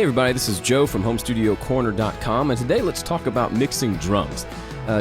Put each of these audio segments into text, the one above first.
everybody, this is Joe from HomeStudioCorner.com, and today let's talk about mixing drums.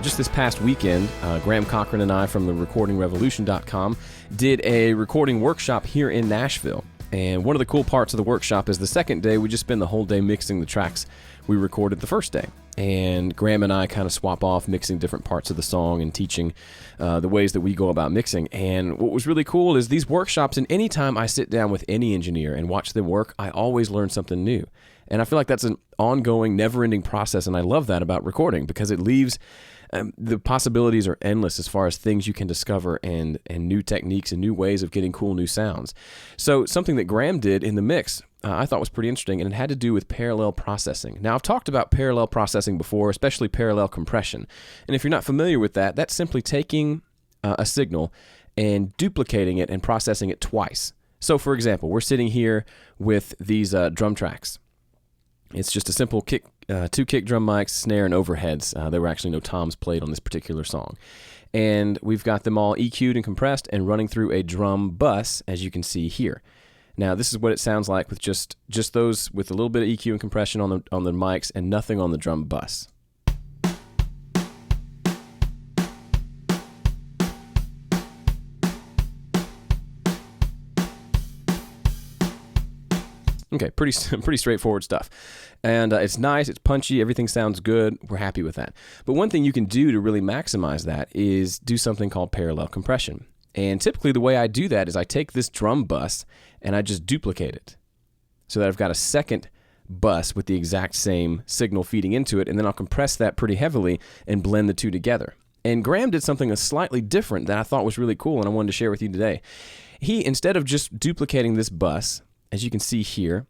Just this past weekend, Graham Cochran and I from the RecordingRevolution.com did a recording workshop here in Nashville. And one of the cool parts of the workshop is the second day, we just spend the whole day mixing the tracks we recorded the first day. And Graham and I kind of swap off mixing different parts of the song and teaching the ways that we go about mixing. And what was really cool is these workshops, and anytime I sit down with any engineer and watch them work, I always learn something new. And I feel like that's an ongoing, never-ending process, and I love that about recording because it leaves the possibilities are endless as far as things you can discover and new techniques and new ways of getting cool new sounds. So something that Graham did in the mix I thought was pretty interesting, and it had to do with parallel processing. Now, I've talked about parallel processing before, especially parallel compression. And if you're not familiar with that, that's simply taking a signal and duplicating it and processing it twice. So, for example, we're sitting here with these drum tracks. It's just a simple two kick drum mics, snare, and overheads. There were actually no toms played on this particular song. And we've got them all EQ'd and compressed and running through a drum bus, as you can see here. Now, this is what it sounds like with just those, with a little bit of EQ and compression on the mics and nothing on the drum bus. Okay, pretty straightforward stuff. And it's nice, it's punchy, everything sounds good, we're happy with that. But one thing you can do to really maximize that is do something called parallel compression. And typically the way I do that is I take this drum bus and I just duplicate it so that I've got a second bus with the exact same signal feeding into it, and then I'll compress that pretty heavily and blend the two together. And Graham did something slightly different that I thought was really cool and I wanted to share with you today. He, instead of just duplicating this bus, as you can see here,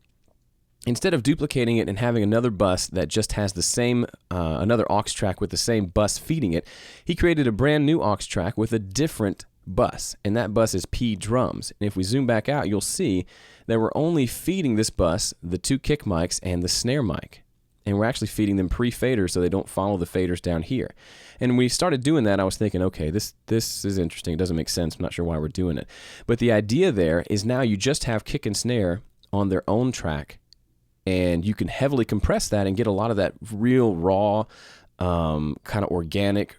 instead of duplicating it and having another bus that just has the same, another aux track with the same bus feeding it, he created a brand new aux track with a different bus, and that bus is P drums. And if we zoom back out, you'll see that we're only feeding this bus the two kick mics and the snare mic. And we're actually feeding them pre-faders so they don't follow the faders down here. And when we started doing that, I was thinking, okay, this is interesting. It doesn't make sense. I'm not sure why we're doing it. But the idea there is now you just have kick and snare on their own track, and you can heavily compress that and get a lot of that real raw, kind of organic,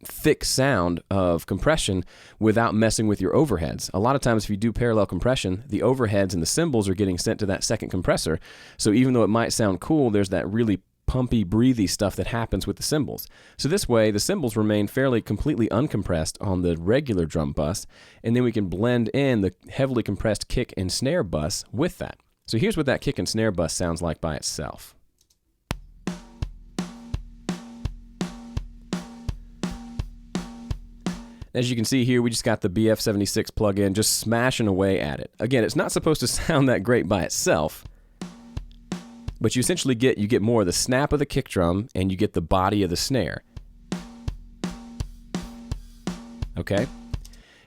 thick sound of compression without messing with your overheads. A lot of times if you do parallel compression, the overheads and the cymbals are getting sent to that second compressor. So even though it might sound cool, there's that really pumpy, breathy stuff that happens with the cymbals. So this way, the cymbals remain fairly completely uncompressed on the regular drum bus, and then we can blend in the heavily compressed kick and snare bus with that. So here's what that kick and snare bus sounds like by itself. As you can see here, we just got the BF76 plug-in just smashing away at it. Again, it's not supposed to sound that great by itself, but you essentially get more of the snap of the kick drum and you get the body of the snare. Okay?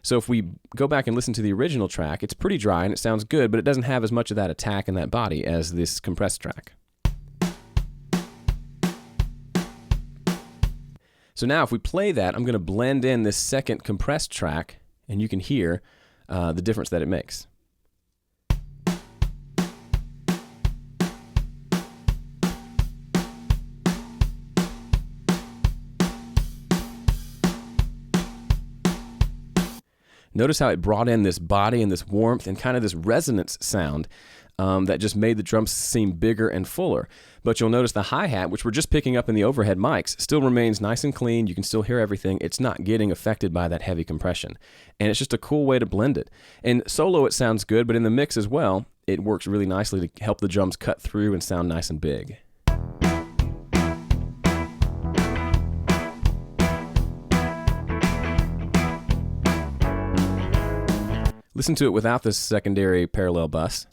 So if we go back and listen to the original track, it's pretty dry and it sounds good, but it doesn't have as much of that attack and that body as this compressed track. So now if we play that, I'm going to blend in this second compressed track, and you can hear the difference that it makes. Notice how it brought in this body and this warmth and kind of this resonance sound that just made the drums seem bigger and fuller. But you'll notice the hi-hat, which we're just picking up in the overhead mics, still remains nice and clean. You can still hear everything. It's not getting affected by that heavy compression. And it's just a cool way to blend it. And solo it sounds good, but in the mix as well, it works really nicely to help the drums cut through and sound nice and big. Listen to it without this secondary parallel bus.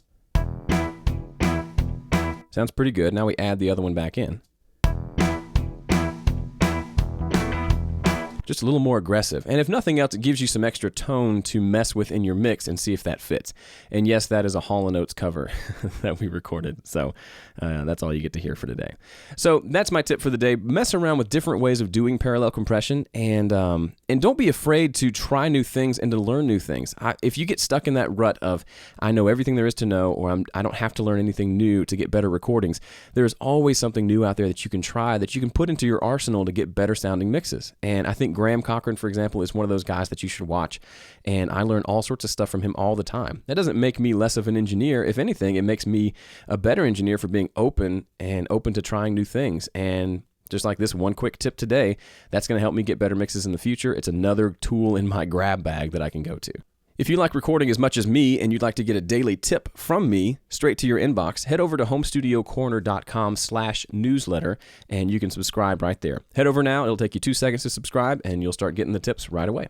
Sounds pretty good. Now we add the other one back in. Just just a little more aggressive. And if nothing else, it gives you some extra tone to mess with in your mix and see if that fits. And yes, that is a Hall & Oates cover that we recorded. So that's all you get to hear for today. So that's my tip for the day. Mess around with different ways of doing parallel compression, and don't be afraid to try new things and to learn new things. If you get stuck in that rut of, I know everything there is to know, or I don't have to learn anything new to get better recordings, there's always something new out there that you can try, that you can put into your arsenal to get better sounding mixes. And I think Graham Cochran, for example, is one of those guys that you should watch. And I learn all sorts of stuff from him all the time. That doesn't make me less of an engineer. If anything, it makes me a better engineer for being open to trying new things. And just like this one quick tip today, that's going to help me get better mixes in the future. It's another tool in my grab bag that I can go to. If you like recording as much as me and you'd like to get a daily tip from me straight to your inbox, head over to homestudiocorner.com/newsletter and you can subscribe right there. Head over now. It'll take you 2 seconds to subscribe and you'll start getting the tips right away.